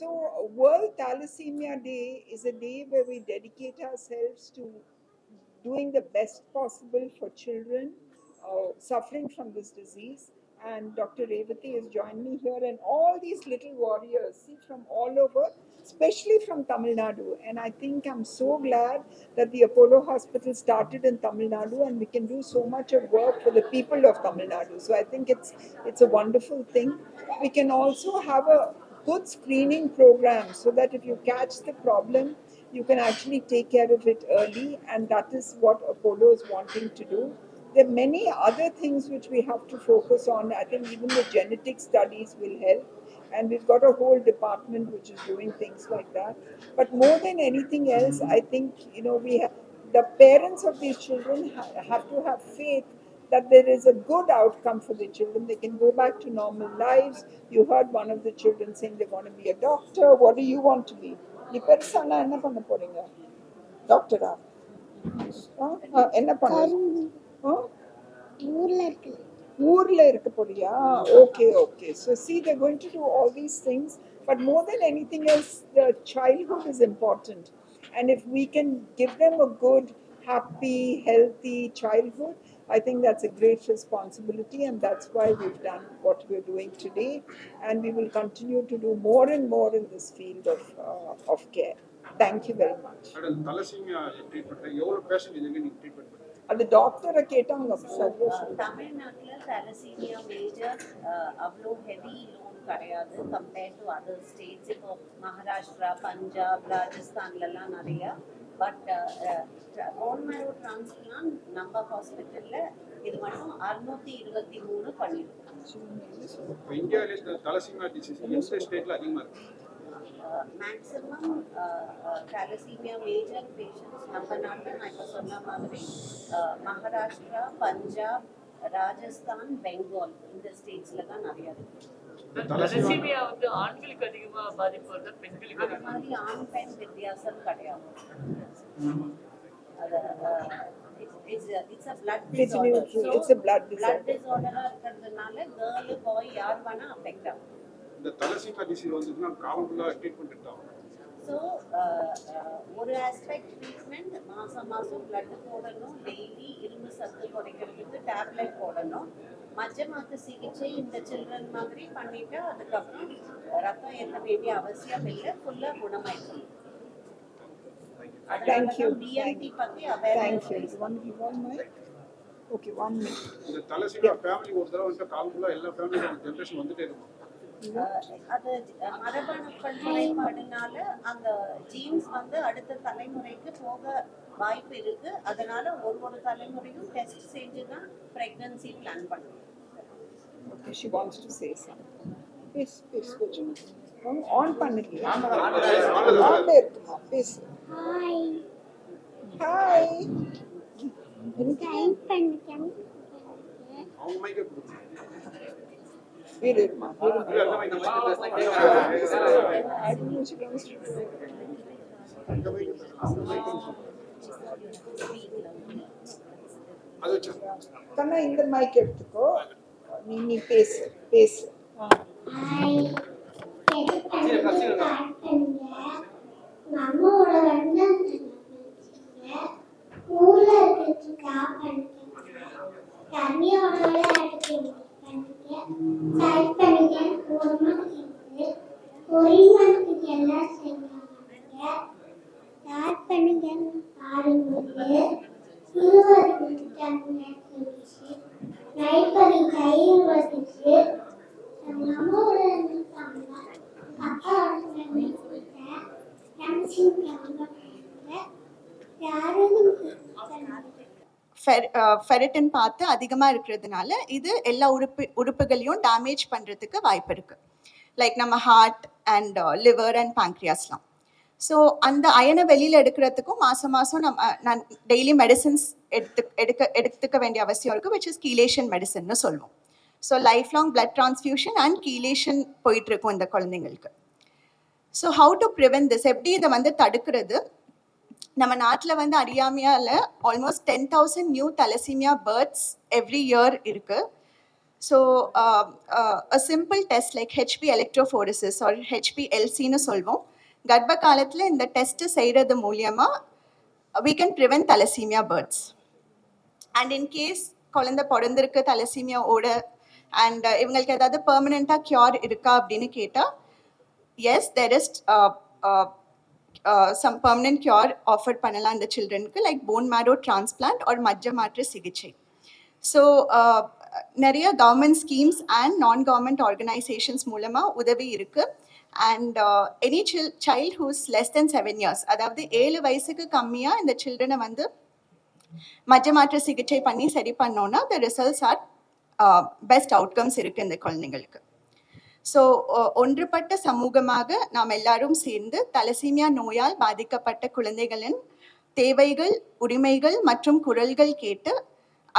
World Thalassemia Day is a day where we dedicate ourselves to doing the best possible for children suffering from this disease. And Dr. Revati has joined me here, and all these little warriors, see, from all over, especially from Tamil Nadu. And I think I'm so glad that the Apollo Hospital started in Tamil Nadu, and we can do so much of work for the people of Tamil Nadu. So I think it's a wonderful thing. We can also have a good screening program so that if you catch the problem, you can actually take care of it early, and that is what Apollo is wanting to do. There are many other things which we have to focus on. I think even the genetic studies will help, and we've got a whole department which is doing things like that. But more than anything else, I think the parents of these children have to have faith that there is a good outcome for the children. They can go back to normal lives. You heard one of the children saying they want to be a doctor. What do you want to be? நீ பெருசானா என்ன பண்ண போறீங்க? டாக்டரா? என்ன பண்ண? ஊர்ல இருக்க போறியா? Okay. So see, they're going to do all these things, but more than anything else, the childhood is important. And if we can give them a good, happy, healthy childhood, I think that's a great responsibility, and that's why we've done what we're doing today, and we will continue to do more and more in this field of care. Thank you very much. அது டாக்டரை கேட்டாங்க. தமிழ்நாட்டில் thalassemia major அவ்வளோ heavy loan கிடையாது compared to other states. இப்போ மகாராஷ்டிரா, பஞ்சாப், ராஜஸ்தான்லலாம் நிறையா. But phone marrow transplant நம்ம ஹாஸ்பிட்டலில் இது மட்டும் 623 பண்ணியிருக்கோம். மேக்ஸிமம் தலசீமியா மேஜர் பேஷண்ட்ஸ் நம்ம நாட்டில் நான் இப்போ சொன்ன மாதிரி மகாராஷ்டிரா, பஞ்சாப், ராஜஸ்தான், பெங்கால் இந்த ஸ்டேட்ஸ்ல தான் நிறைய இருக்கு. தலசீமியா வந்து ஆண்களுக்கு அதிகமா பாதிப்பு வருது, பெண்களுக்கு அந்த மாதிரி ஆண் பெண் வித்தியாசம் கிடையாது. It's a blood disorder. It's a blood disorder. இருக்கிறதுனால கேர்ள் பாய் யார் வேணா அஃபெக்ட் ஆகும். இந்த தலசீமியா டிசீஸ் வந்துச்சுன்னா காமன்லா ட்ரீட்மெண்ட் எடுத்தாங்க. ஸோ ஒரு ஆஸ்பெக்ட் ட்ரீட்மெண்ட் மாதம் பிளட் போடணும், டெய்லி இரும்பு சத்து குறைக்கிறதுக்கு டேப்லெட் போடணும். மஜ்ஜ மாத்து சிகிச்சை இந்த சில்ட்ரன் மாதிரி பண்ணிட்டு அதுக்கப்புறம் ரத்தம் ஏற்ற வேண்டிய அவசியம் இல்லை, ஃபுல்லாக குணமாயிடும். Thank you. BIT பத்தி Thank you. Okay, 1 minute. இந்த தலசீமியா ஃபேமிலி ஒரு தடவை வந்து காமன்லா எல்லா ஃபேமிலியும் ஜெனரேஷன் வந்துட்டே இருக்கும். அது மரபணுக்கள் குறைபாடுனால அந்த ஜீன்ஸ் வந்து அடுத்த தலைமுறைக்கு போக வாய்ப்பு இருக்கு. அதனால ஒரு தலைமுறையும் டெஸ்ட் செஞ்சு தான் பிரெக்னன்சி பிளான் பண்ணணும். Okay, she wants to say something. Please, on பண்ணுங்க. ஆன்ல இருக்குமா? Please. Hi. டைப் பண்ணிட்டேன். அவங்க மைக்கை கொடுங்க. வீடுமா. கண்ணா இந்த மைக் எடுத்துக்கோ. நீ பேசு. ஹாய். நம்மளோட வந்து ஊர்ல இருக்கிறது காப்பன் தண்ணியோட எடுத்து டைப் பண்ணிக்க ஒரு மணிக்கு எல்லாம் செய்வாங்க. டைப் பண்ணிக்க பாடும்போது 20 நிமிஷம் டைப் பண்ணி கையில் வச்சுட்டு நம்மளோட அப்பாவோட ஃபெரிட்டின் பார்த்து அதிகமாக இருக்கிறதுனால இது எல்லா உறுப்புகளையும் டேமேஜ் பண்ணுறதுக்கு வாய்ப்பு இருக்குது. லைக் நம்ம ஹார்ட் அண்ட் லிவர் அண்ட் பேங்க்ரியாஸ்லாம். ஸோ அந்த அயனை வெளியில் எடுக்கிறதுக்கும் மாதம் நான் டெய்லி மெடிசின்ஸ் எடுத்துக்க வேண்டிய அவசியம் இருக்குது, விச் இஸ் கீலேஷன் மெடிசன்னு சொல்லுவோம். So life long blood transfusion and chelation போயிட்டுருக்கும் இந்த குழந்தைங்களுக்கு. So how to prevent this, எப்படி இதை வந்து தடுக்கிறது? நம்ம நாட்டில் வந்து அறியாமையால் almost 10,000 new thalassaemia births every year இருக்குது. So a simple test like HB electrophoresis or HPLC னு சொல்வோம். கர்ப்ப காலத்துல இந்த டெஸ்ட் செய்யறது மூலியமா we can prevent thalassemia births. And in case குழந்தை பிறந்திருக்கு தலசீமியாவோட அண்ட் இவங்களுக்கு ஏதாவது பெர்மனெண்ட்டாக கியூர் இருக்கா அப்படின்னு கேட்டால் yes, there is some permanent cure offered பண்ணலாம் இந்த சில்ட்ரனுக்கு like bone marrow transplant or மஜ்ஜ மாற்று சிகிச்சை. ஸோ நிறைய government schemes and non government organisations மூலமாக உதவி இருக்குது. And any child whose less than 7 years, அதாவது 7 வயசுக்கு கம்மியாக இந்த சில்ட்ரனை வந்து மஜ்ஜ மாற்று சிகிச்சை பண்ணி சரி பண்ணோன்னா the results are best outcomes இருக்குது இந்த குழந்தைங்களுக்கு. ஸோ ஒன்றுபட்ட சமூகமாக நாம் எல்லாரும் சேர்ந்து தலசீமியா நோயால் பாதிக்கப்பட்ட குழந்தைகளின் தேவைகள், உரிமைகள் மற்றும் குரல்கள் கேட்டு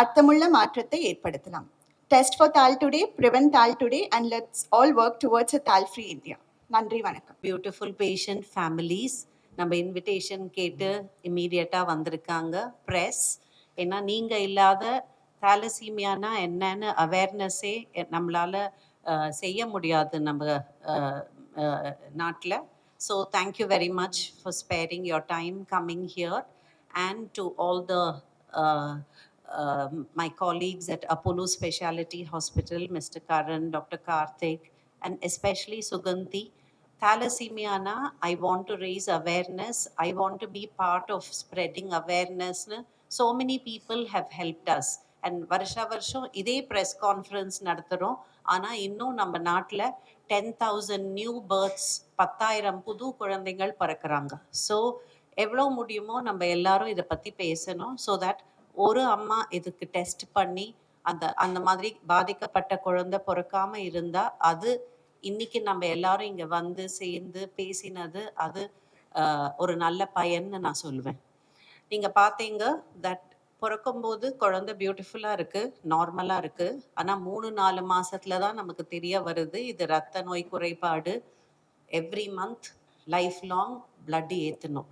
அர்த்தமுள்ள மாற்றத்தை ஏற்படுத்தலாம். Test for dal today, prevent dal today and let's all work towards a dal free India. நன்றி, வணக்கம். பியூட்டிஃபுல் பேஷண்ட் ஃபேமிலிஸ் நம்ம இன்விடேஷன் கேட்டு இம்மீடியட்டாக வந்திருக்காங்க. ப்ரெஸ், ஏன்னா நீங்கள் இல்லாத தாலசீமியானா என்னன்னு அவேர்னஸே நம்மளால் செய்ய முடியாது நம்ம நாட்டில். So thank you very much for ஸ்பேரிங் your time coming here and to all the my colleagues at Apollo Speciality Hospital, Mr. Karan, Dr. Karthik, and especially Suganti. Thalassemia na, I want to raise awareness. I want to be part of spreading awareness. So many people have helped us. And வருஷம் இதே press conference நடத்துகிறோம். ஆனால் இன்னும் நம்ம நாட்டில் 10,000 new births, 10,000 புது குழந்தைகள் பிறக்கிறாங்க. So எவ்வளோ முடியுமோ நம்ம எல்லாரும் இதை பற்றி பேசணும். ஸோ தட் ஒரு அம்மா இதுக்கு டெஸ்ட் பண்ணி அந்த மாதிரி பாதிக்கப்பட்ட குழந்தை பிறக்காம இருந்தா அது இன்னைக்கு நம்ம எல்லாரும் இங்க வந்து சேர்ந்து பேசினது அது ஒரு நல்ல பயன்னு நான் சொல்லுவேன். நீங்க பார்த்தீங்க தட் பிறக்கும்போது குழந்தை பியூட்டிஃபுல்லா இருக்கு, நார்மலா இருக்கு. ஆனா 3-4 மாசத்துல தான் நமக்கு தெரிய வருது இது ரத்த நோய் குறைபாடு. Every month life long blood ஏற்றணும்.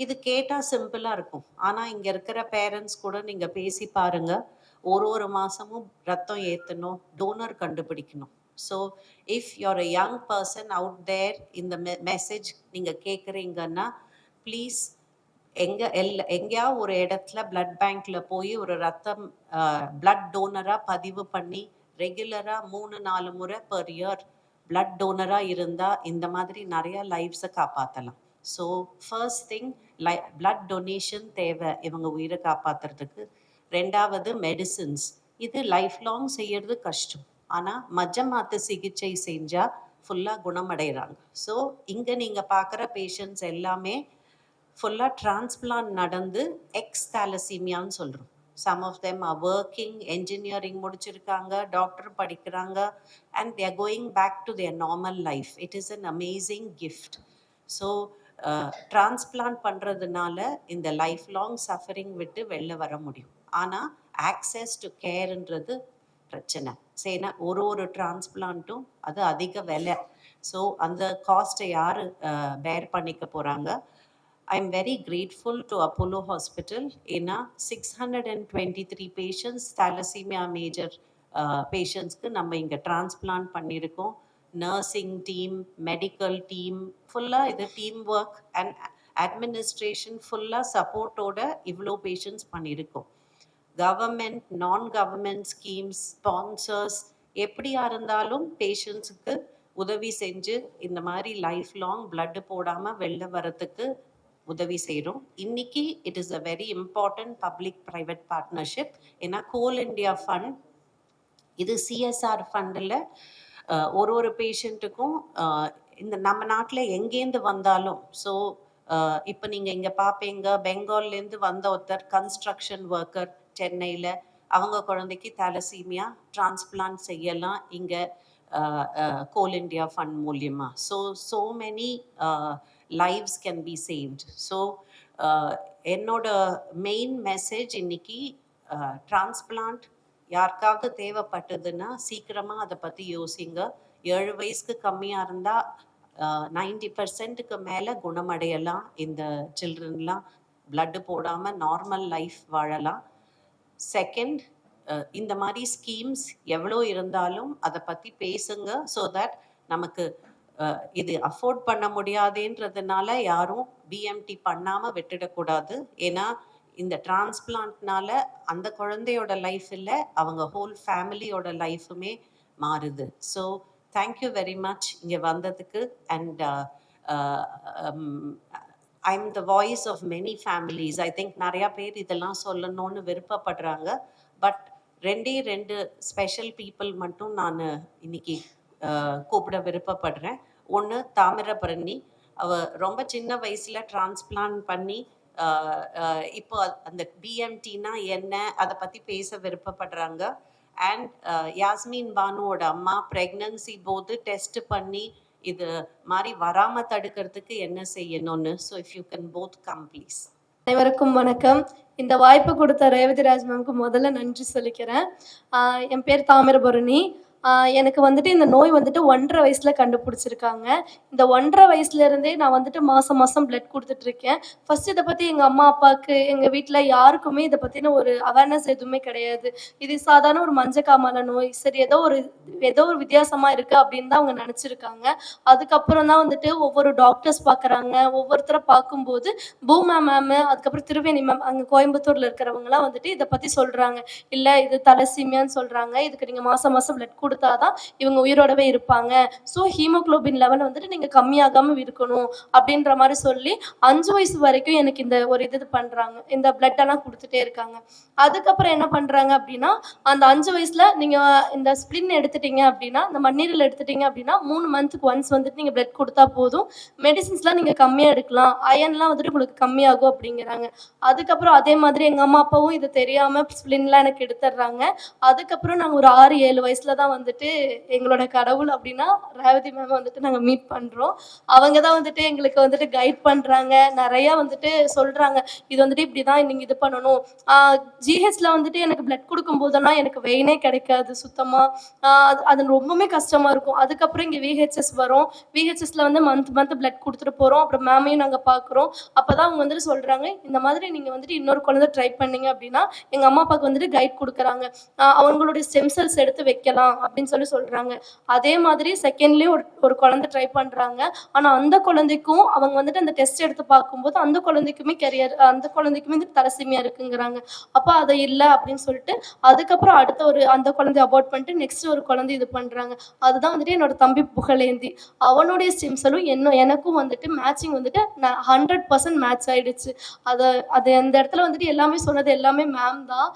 இது கேட்டால் சிம்பிளாக இருக்கும். ஆனால் இங்கே இருக்கிற பேரண்ட்ஸ் கூட நீங்கள் பேசி பாருங்கள். ஒரு மாதமும் ரத்தம் ஏற்றணும், டோனர் கண்டுபிடிக்கணும். So if you're a young person out there இந்த மெசேஜ் நீங்கள் கேட்குறீங்கன்னா ப்ளீஸ் எங்கேயா ஒரு இடத்துல பிளட் பேங்க்கில் போய் ஒரு ரத்தம் பிளட் டோனராக பதிவு பண்ணி ரெகுலராக 3-4 முறை பர் இயர் பிளட் டோனராக இருந்தால் இந்த மாதிரி நிறையா லைஃப்ஸை காப்பாற்றலாம். So first thing blood donation தேவை இவங்க உயிரை காப்பாற்றுறதுக்கு. ரெண்டாவது மெடிசின்ஸ், இது லைஃப் லாங் செய்யறது கஷ்டம். ஆனால் மஜ்ஜ மாற்று சிகிச்சை செஞ்சால் ஃபுல்லாக குணமடைகிறாங்க. ஸோ இங்கே நீங்கள் பார்க்குற பேஷண்ட்ஸ் எல்லாமே ஃபுல்லாக டிரான்ஸ்பிளான்ட் நடந்து எக்ஸ் தாலசீமியான்னு சொல்கிறோம். Some of them are working, engineering முடிச்சிருக்காங்க, டாக்டர் படிக்கிறாங்க, and they are going back to their normal life. It is an amazing gift. So transplant பண்ணுறதுனால இந்த லைஃப் லாங் சஃபரிங் விட்டு வெளில வர முடியும். ஆனால் ஆக்சஸ் டு கேர்ன்றது பிரச்சனை. சரினா ஒரு டிரான்ஸ்பிளான்ட்டும் அது அதிக விலை. ஸோ அந்த காஸ்ட்டை யார் பேர் பண்ணிக்க போகிறாங்க? I am very grateful to Apollo hospital. ஏன்னா 623 பேஷண்ட்ஸ் தாலசீமியா மேஜர் பேஷண்ட்ஸ்க்கு நம்ம இங்கே டிரான்ஸ்பிளான்ட் பண்ணியிருக்கோம். நர்சிங் டீம், மெடிக்கல் டீம், ஃபுல்லாக இது டீம் ஒர்க் அண்ட் அட்மினிஸ்ட்ரேஷன் ஃபுல்லாக சப்போர்ட்டோட இவ்வளோ பேஷண்ட்ஸ் பண்ணியிருக்கோம். கவர்மெண்ட், நான் கவர்மெண்ட் ஸ்கீம்ஸ், ஸ்பான்சர்ஸ் எப்படியா இருந்தாலும் பேஷண்ட்ஸுக்கு உதவி செஞ்சு இந்த மாதிரி லைஃப் லாங் பிளட் போடாமல் வெளில வரத்துக்கு உதவி செய்கிறோம். இன்னைக்கு it is a very important public private partnership. ஏன்னா கோல் இண்டியா ஃபண்ட் இது சிஎஸ்ஆர் ஃபண்டில் ஒரு பேஷண்ட்டுக்கும் இந்த நம்ம நாட்டில் எங்கேருந்து வந்தாலும், ஸோ இப்போ நீங்கள் இங்கே பார்ப்பீங்க பெங்கால்லேருந்து வந்த ஒருத்தர் கன்ஸ்ட்ரக்ஷன் ஒர்க்கர் சென்னையில், அவங்க குழந்தைக்கு தாலசீமியா டிரான்ஸ்பிளான்ட் செய்யலாம் இங்கே கோல் இண்டியா ஃபண்ட் மூலியமாக. So many lives can be saved. So என்னோட மெயின் மெசேஜ் இன்னைக்கு டிரான்ஸ்பிளான்ட் யாருக்காவது தேவைப்பட்டதுன்னா சீக்கிரமாக அதை பற்றி யோசிங்க. 7 வயசுக்கு கம்மியாக இருந்தால் 90% மேலே குணமடையலாம். இந்த சில்ட்ரன்லாம் பிளட்டு போடாமல் நார்மல் லைஃப் வாழலாம். செகண்ட், இந்த மாதிரி ஸ்கீம்ஸ் எவ்வளோ இருந்தாலும் அதை பற்றி பேசுங்க. ஸோ தட் நமக்கு இது அஃபோர்ட் பண்ண முடியாதுன்றதுனால யாரும் பிஎம்டி பண்ணாமல் விட்டுடக்கூடாது. ஏன்னா இந்த டிரான்ஸ்பிளான்ட்னால அந்த குழந்தையோட லைஃப் இல்லை, அவங்க ஹோல் ஃபேமிலியோட லைஃபுமே மாறுது. ஸோ தேங்க்யூ வெரி மச் இங்கே வந்ததுக்கு. And I'm the voice of many families. I think நிறையா பேர் இதெல்லாம் சொல்லணும்னு விருப்பப்படுறாங்க. பட் 2 ஸ்பெஷல் பீப்புள் மட்டும் நான் இன்னைக்கு கூப்பிட விருப்பப்படுறேன். ஒன்று தாமிரபரணி, அவ ரொம்ப சின்ன வயசில் டிரான்ஸ்பிளான்ட் பண்ணி இப்போ அந்த பிஎம்டினா என்ன அதை பற்றி பேச விருப்பப்படுறாங்க. அண்ட் யாஸ்மின் பானுவோட அம்மா ப்ரெக்னன்சி போது டெஸ்ட் பண்ணி இது மாதிரி வராமல் தடுக்கிறதுக்கு என்ன செய்யணும்னு. So if you can both come please. அனைவருக்கும் வணக்கம். இந்த வாய்ப்பு கொடுத்த ரேவதிராஜ் மேம்க்கு முதல்ல நன்றி சொல்லிக்கிறேன். என் பேர் தாமிரபரணி. எனக்கு வந்துட்டு இந்த நோய் வந்துட்டு 1.5 வயசுல கண்டுபிடிச்சிருக்காங்க. இந்த 1.5 வயசுல இருந்தே நான் வந்துட்டு மாசம் மாசம் பிளட் கொடுத்துட்டு இருக்கேன். ஃபர்ஸ்ட் இதை பத்தி எங்க அம்மா அப்பாவுக்கு எங்க வீட்டுல யாருக்குமே இதை பத்தின ஒரு அவேர்னஸ் எதுவுமே கிடையாது. இது சாதாரண ஒரு மஞ்சக்காமல நோய், சரி ஏதோ ஒரு வித்தியாசமா இருக்கு அப்படின்னு தான் அவங்க நினைச்சிருக்காங்க. அதுக்கப்புறம் தான் வந்துட்டு ஒவ்வொரு டாக்டர்ஸ் பாக்குறாங்க. ஒவ்வொருத்தரை பார்க்கும்போது பூமா மேம், அதுக்கப்புறம் திருவேணி மேம், அங்க கோயம்புத்தூர்ல இருக்கிறவங்கலாம் வந்துட்டு இதை பத்தி சொல்றாங்க. இல்ல இது தலசீமியான்னு சொல்றாங்க, இதுக்கு நீங்க மாசம் மாசம் பிளட் கொடுத்தாதான் இவங்க உயிரோடவே இருப்பாங்க. ஸோ ஹீமோகுளோபின் லெவல் வந்துட்டு நீங்க கம்மியாகாம இருக்கணும் அப்படின்ற மாதிரி சொல்லி 5 வயசு வரைக்கும் எனக்கு இந்த ஒரு இது பண்றாங்க. இந்த பிளட் எல்லாம் கொடுத்துட்டே இருக்காங்க. அதுக்கப்புறம் என்ன பண்றாங்க அப்படின்னா, அந்த 5 வயசுல நீங்க இந்த ஸ்பிளின் எடுத்துட்டீங்க அப்படின்னா, இந்த மண்ணீரல் எடுத்துட்டீங்க அப்படின்னா 3 மந்த்துக்கு ஒன்ஸ் வந்துட்டு நீங்க பிளட் கொடுத்தா போதும், மெடிசின்ஸ்லாம் நீங்க கம்மியா எடுக்கலாம், அயன்லாம் வந்துட்டு உங்களுக்கு கம்மியாகும் அப்படிங்கிறாங்க. அதுக்கப்புறம் அதே மாதிரி எங்க அம்மா அப்பாவும் இது தெரியாம ஸ்பிளின்லாம் எனக்கு எடுத்துடுறாங்க. அதுக்கப்புறம் நாங்க ஒரு 6-7 வயசுல தான் வந்துட்டு எங்களோட கடவுள் அப்படின்னா ரேவதி மேம் வந்துட்டு நாங்க மீட் பண்றோம். அவங்க தான் வந்துட்டு எங்களுக்கு வந்துட்டு கைட் பண்றாங்க, நிறைய வந்துட்டு சொல்றாங்க, இது வந்துட்டு இப்படிதான் நீங்க இது பண்ணணும். ஜிஹெச்ல வந்துட்டு எனக்கு பிளட் கொடுக்கும் போதெல்லாம் எனக்கு வெயினே கிடைக்காது சுத்தமா. அது ரொம்பவுமே கஷ்டமா இருக்கும். அதுக்கப்புறம் இங்க விஹெச்எஸ் வரும். விஹெச்எஸ்ல வந்து மந்த் பிளட் கொடுத்துட்டு போறோம். அப்புறம் மேமையும் நாங்க பாக்குறோம். அப்பதான் அவங்க வந்துட்டு சொல்றாங்க, இந்த மாதிரி நீங்க வந்துட்டு இன்னொரு குழந்தை ட்ரை பண்ணீங்க அப்படின்னா எங்க அம்மா அப்பாவுக்கு வந்துட்டு கைட் கொடுக்குறாங்க, அவங்களுடைய ஸ்டெம் செல்ஸ் எடுத்து வைக்கலாம் அப்படின்னு சொல்றாங்க. அதே மாதிரி செகண்ட்லயே ஒரு குழந்தை ட்ரை பண்றாங்க. ஆனா அந்த குழந்தைக்கும் அவங்க வந்துட்டு அந்த டெஸ்ட் எடுத்து பார்க்கும்போது அந்த குழந்தைக்குமே அந்த குழந்தைக்குமே தலசீமியா இருக்குங்கிறாங்க. அப்ப அதை இல்லை அப்படின்னு சொல்லிட்டு அதுக்கப்புறம் அடுத்த அந்த குழந்தை அபார்ட் பண்ணிட்டு நெக்ஸ்ட் ஒரு குழந்தை இது பண்றாங்க. அதுதான் வந்துட்டு என்னோட தம்பி புகழேந்தி. அவனுடைய ஸ்டெம் செல்லும் எனக்கும் வந்துட்டு மேட்சிங் வந்துட்டு 100% மேட்ச் ஆயிடுச்சு. அது அந்த இடத்துல வந்துட்டு எல்லாமே சொன்னது எல்லாமே மேம் தான்.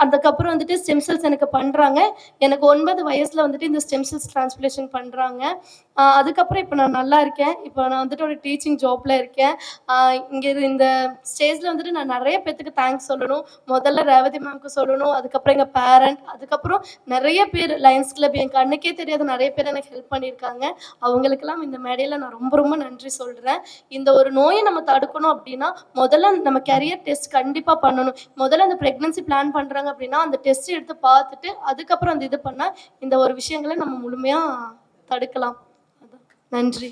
அதுக்கப்புறம் வந்துட்டு ஸ்டெம் செல்ஸ் எனக்கு பண்றாங்க. எனக்கு 9 வயசுல வந்துட்டு இந்த ஸ்டெம் செல்ஸ் டிரான்ஸ்பிளேஷன் பண்றாங்க. அதுக்கப்புறம் இப்போ நான் நல்லா இருக்கேன். இப்போ நான் வந்துட்டு ஒரு டீச்சிங் ஜாப்ல இருக்கேன். இங்கே இந்த ஸ்டேஜ்ல வந்துட்டு நான் நிறைய பேத்துக்கு தேங்க்ஸ் சொல்லணும். முதல்ல ரேவதி மேம்க்கு சொல்லணும், அதுக்கப்புறம் எங்கள் பேரண்ட், அதுக்கப்புறம் நிறைய பேர் லயன்ஸ் கிளப், என் கண்ணுக்கே தெரியாத நிறைய பேர் எனக்கு ஹெல்ப் பண்ணியிருக்காங்க. அவங்களுக்கெல்லாம் இந்த மேடையில் நான் ரொம்ப ரொம்ப நன்றி சொல்கிறேன். இந்த ஒரு நோயை நம்ம தடுக்கணும் அப்படின்னா முதல்ல நம்ம கேரியர் டெஸ்ட் கண்டிப்பாக பண்ணணும். முதல்ல அந்த ப்ரெக்னன்சி பிளான் பண்ணுறாங்க அப்படின்னா அந்த டெஸ்ட் எடுத்து பார்த்துட்டு அதுக்கப்புறம் அந்த இது பண்ணால் இந்த ஒரு விஷயங்களை நம்ம முழுமையாக தடுக்கலாம். நன்றி.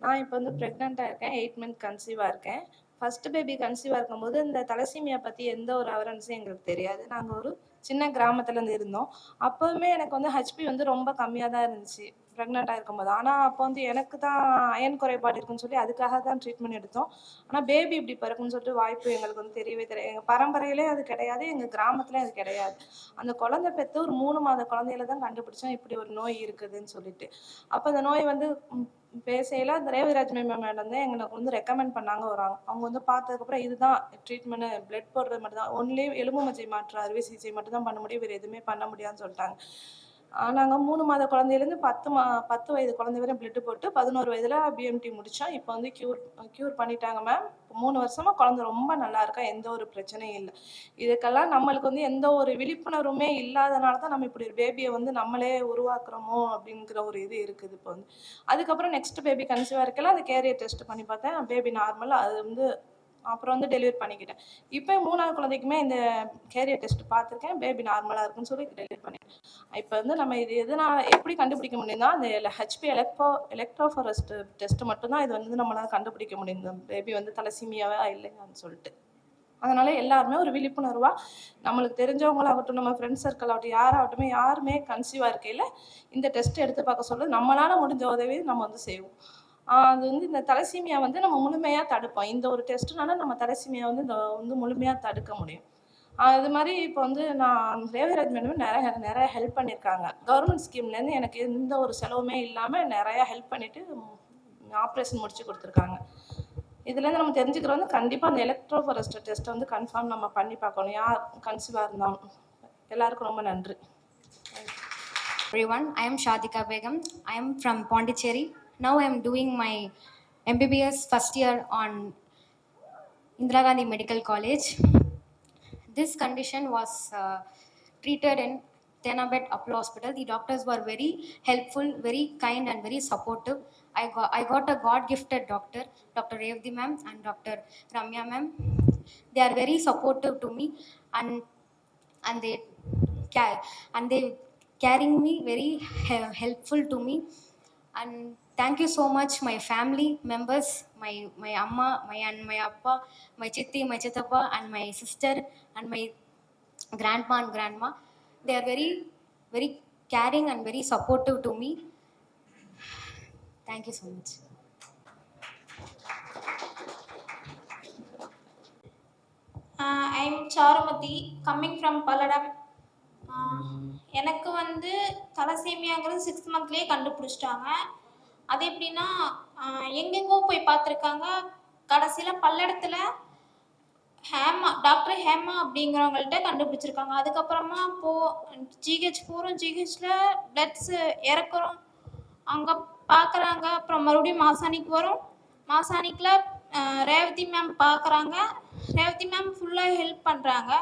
நான் இப்போ வந்து ப்ரெக்னெண்ட்டாக இருக்கேன். 8 மந்த் கன்சீவாக இருக்கேன். ஃபஸ்ட்டு பேபி கன்சீவாக இருக்கும்போது இந்த தலசீமியா பற்றி எந்த ஒரு அவேர்னஸும் எங்களுக்கு தெரியாது. நாங்கள் ஒரு சின்ன கிராமத்துலேருந்து இருந்தோம். அப்போவுமே எனக்கு வந்து ஹெச்பி வந்து ரொம்ப கம்மியாக தான் இருந்துச்சு ப்ரெக்னெண்ட்டாக இருக்கும்போது. ஆனால் அப்போ வந்து எனக்கு தான் அயன் குறைபாடு இருக்குன்னு சொல்லி அதுக்காக தான் ட்ரீட்மெண்ட் எடுத்தோம். ஆனால் பேபி இப்படி பிறக்குன்னு சொல்லிட்டு வாய்ப்பு எங்களுக்கு வந்து தெரியவே தெரியாது. எங்கள் பரம்பரையிலே அது கிடையாது, எங்கள் கிராமத்துலேயும் அது கிடையாது. அந்த குழந்தை பெற்று ஒரு 3 மாத குழந்தையில தான் கண்டுபிடிச்சோம் இப்படி ஒரு நோய் இருக்குதுன்னு சொல்லிட்டு. அப்போ அந்த நோய் வந்து பேசையில் அந்த ரேவதிராஜ் மேடம் தான் எங்களுக்கு வந்து ரெக்கமெண்ட் பண்ணாங்க. அவங்க வந்து பார்த்ததுக்கப்புறம் இதுதான் ட்ரீட்மெண்ட், பிளட் போடுறது மட்டும் தான், ஒன்லி எலும்பு மஜ்ஜை மாற்று அறுவை சிகிச்சை மட்டும் தான் பண்ண முடியும், வேறு எதுவுமே பண்ண முடியாதுன்னு சொல்லிட்டாங்க. நாங்கள் 3 மாத குழந்தையிலேருந்து 10 வயது குழந்தை வரை பிளட்டு போட்டு 11 வயதில் பிஎம்டி முடித்தோம். இப்போ வந்து க்யூர் பண்ணிட்டாங்க மேம். 3 வருஷமாக குழந்தை ரொம்ப நல்லா இருக்கா, எந்த ஒரு பிரச்சனையும் இல்லை. இதுக்கெல்லாம் நம்மளுக்கு வந்து எந்த ஒரு விழிப்புணர்வுமே இல்லாதனால தான் நம்ம இப்படி ஒரு பேபியை வந்து நம்மளே உருவாக்குறோமோ அப்படிங்கிற ஒரு இது இருக்குது இப்போ வந்து. அதுக்கப்புறம் நெக்ஸ்ட் பேபி கன்சீவாக இருக்கலாம், அது கேரியர் டெஸ்ட் பண்ணி பார்த்தேன், பேபி நார்மல். அது வந்து அப்புறம் வந்து டெலிவரி பண்ணிக்கிட்டேன். இப்போ 3ஆவது குழந்தைக்குமே இந்த கேரியர் டெஸ்ட் பார்த்துருக்கேன், பேபி நார்மலாக இருக்குன்னு சொல்லி டெலிவரி பண்ணிட்டேன். இப்போ வந்து நம்ம இது எதனால் எப்படி கண்டுபிடிக்க முடியும்னா அந்த ஹெச்பி எலக்ட்ரோஃபோரஸ் டெஸ்ட் மட்டும்தான் இது வந்து நம்மளால் கண்டுபிடிக்க முடியும், இந்த பேபி வந்து தலசீமியாவா இல்லையான்னு சொல்லிட்டு. அதனால எல்லாருமே ஒரு விழிப்புணர்வாக நம்மளுக்கு தெரிஞ்சவங்களாகட்டும், நம்ம ஃப்ரெண்ட்ஸ் சர்க்கிள் ஆகட்டும், யாருமே கன்சீவாக இருக்கையில் இந்த டெஸ்ட் எடுத்து பார்க்க சொல்ல நம்மளால் முடிஞ்ச உதவியை நம்ம வந்து செய்வோம். அது வந்து இந்த தலசீமியா வந்து நம்ம முழுமையாக தடுப்போம். இந்த ஒரு டெஸ்ட்டுனால நம்ம தலசீமியா வந்து முழுமையாக தடுக்க முடியும். அது மாதிரி இப்போ வந்து நான் ரேவதிராஜ் மேடம் நிறைய ஹெல்ப் பண்ணியிருக்காங்க. கவர்மெண்ட் ஸ்கீம்லேருந்து எனக்கு எந்த ஒரு செலவுமே இல்லாமல் நிறையா ஹெல்ப் பண்ணிவிட்டு ஆப்ரேஷன் முடிச்சு கொடுத்துருக்காங்க. இதுலேருந்து நம்ம தெரிஞ்சுக்கிறோம் வந்து கண்டிப்பாக அந்த எலக்ட்ரோஃபோரஸ்டர் டெஸ்ட்டை வந்து கன்ஃபார்ம் நம்ம பண்ணி பார்க்கணும், யார் கன்சீவாக இருந்தாலும். எல்லாருக்கும் ரொம்ப நன்றி. Everyone, I am Shadika Begum. I am from Pondicherry. Now I am doing my MBBS first year on Indira Gandhi Medical College. This condition was treated in Tenabet Apollo Hospital. The doctors were very helpful, very kind and very supportive. I got a God-gifted doctor, Dr. Revdi ma'am and Dr. Ramya ma'am. They are very supportive to me and they carrying me very helpful to me. And thank you so much my family members, my amma, my appa, my chitti, my chitappa and my sister and my grandma and grandma. They are very very caring and very supportive to me. Thank you so much. I am Charumati coming from Palladam. எனக்கு வந்து தலசீமியாங்கிறது 6th மந்த்லேயே கண்டுபிடிச்சிட்டாங்க. அது எப்படின்னா எங்கெங்கோ போய் பார்த்துருக்காங்க. கடைசியில் பல்லடத்தில் டாக்டர் ஹேமா அப்படிங்கிறவங்கள்ட்ட கண்டுபிடிச்சிருக்காங்க. அதுக்கப்புறமா ஜிஹெச் போகிறோம், ஜிஹெச்சில் பிளட்ஸ் இறக்குறோம், அங்கே பார்க்குறாங்க. அப்புறம் மறுபடியும் மாசாணிக்கு வரும், மாசாணிக்கில் ரேவதி மேம் பார்க்குறாங்க. ரேவதி மேம் ஃபுல்லாக ஹெல்ப் பண்ணுறாங்க.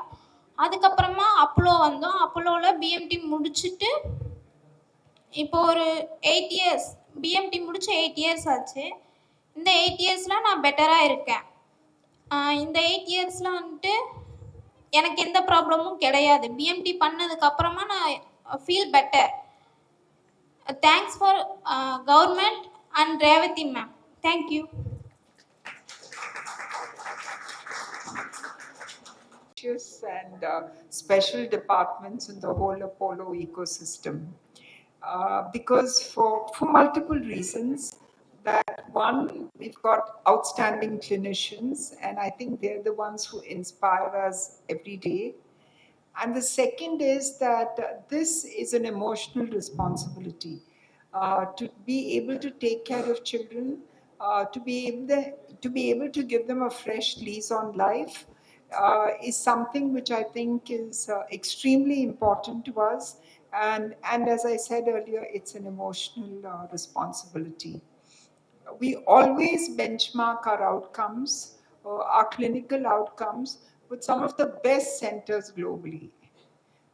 அதுக்கப்புறமா அப்போலோ வந்தோம். அப்போலோவில் பிஎம்டி முடிச்சுட்டு இப்போ ஒரு 8 இயர்ஸ் பிஎம்டி முடிச்சு 8 இயர்ஸ் ஆச்சு. இந்த 8 இயர்ஸில் நான் பெட்டராக இருக்கேன். இந்த 8 இயர்ஸில் வந்துட்டு எனக்கு எந்த ப்ராப்ளமும் கிடையாது. பிஎம்டி பண்ணதுக்கப்புறமா நான் feel better. Thanks for government and Revathi ma'am. Thank you. And special departments in the whole Apollo ecosystem. Because for multiple reasons. That one, we've got outstanding clinicians, and I think they're the ones who inspire us every day. And the second is that this is an emotional responsibility. To be able to take care of children, to be able to give them a fresh lease on life, is something which I think is extremely important to us. And as I said earlier, it's an emotional responsibility. We always benchmark our outcomes, our clinical outcomes, with some of the best centers globally.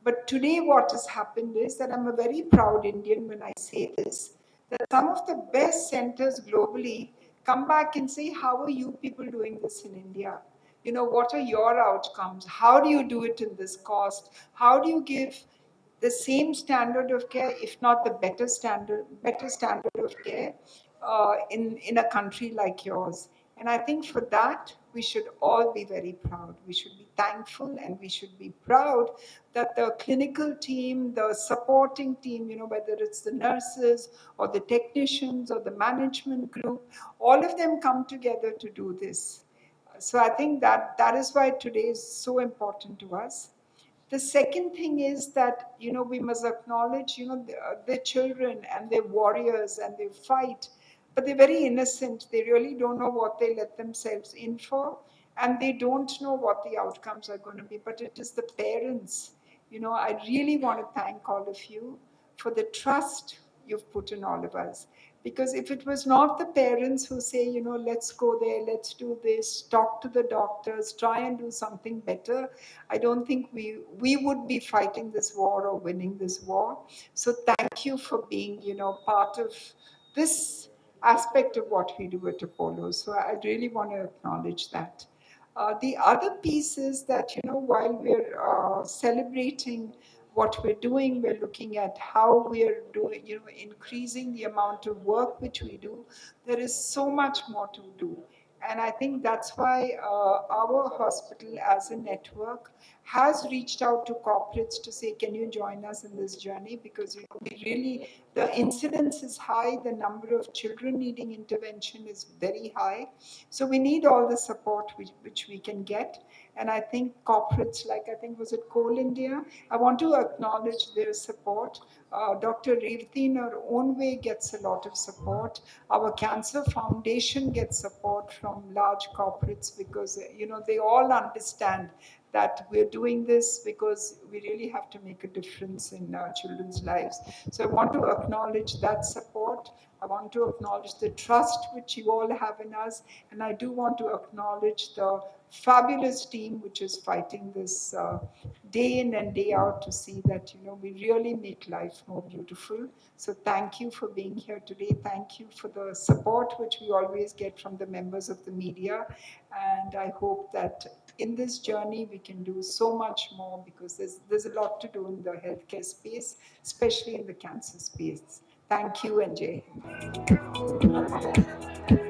But today what has happened is that I'm a very proud Indian when I say this, that some of the best centers globally come back and say, how are you people doing this in India? You know, what are your outcomes? How do you do it in this cost? How do you give the same standard of care, if not the better standard of care in a country like yours? And I think for that, we should all be very proud. We should be thankful and we should be proud that the clinical team, the supporting team, you know, whether it's the nurses or the technicians or the management group, all of them come together to do this. So I think that is why today is so important to us. The second thing is that, you know, we must acknowledge, you know, the children and their warriors and they fight, but they're very innocent. They really don't know what they let themselves in for, and they don't know what the outcomes are going to be. But it is the parents. You know, I really want to thank all of you for the trust you've put in all of us. Because if it was not the parents who say, you know, let's go there, let's do this, talk to the doctors, try and do something better, I don't think we would be fighting this war or winning this war. So thank you for being, you know, part of this aspect of what we do at Apollo. So I really want to acknowledge that. The other piece is that, you know, while we're celebrating what we're doing, we're looking at how we're doing, you know, increasing the amount of work which we do. There is so much more to do. And I think that's why our hospital as a network has reached out to corporates to say, can you join us in this journey? Because we really, the incidence is high, the number of children needing intervention is very high. So we need all the support which we can get. And I think corporates like, I think, was it Coal India? I want to acknowledge their support. Dr. Revati in her own way gets a lot of support. Our Cancer Foundation gets support from large corporates because, they all understand that we're doing this because we really have to make a difference in children's lives. So I want to acknowledge that support. I want to acknowledge the trust which you all have in us. And I do want to acknowledge the fabulous team which is fighting this day in and day out to see that, we really make life more beautiful. So thank you for being here today. Thank you for the support which we always get from the members of the media. And I hope that in this journey we can do so much more because there's a lot to do in the healthcare space, especially in the cancer space. Thank you and Jai Hind.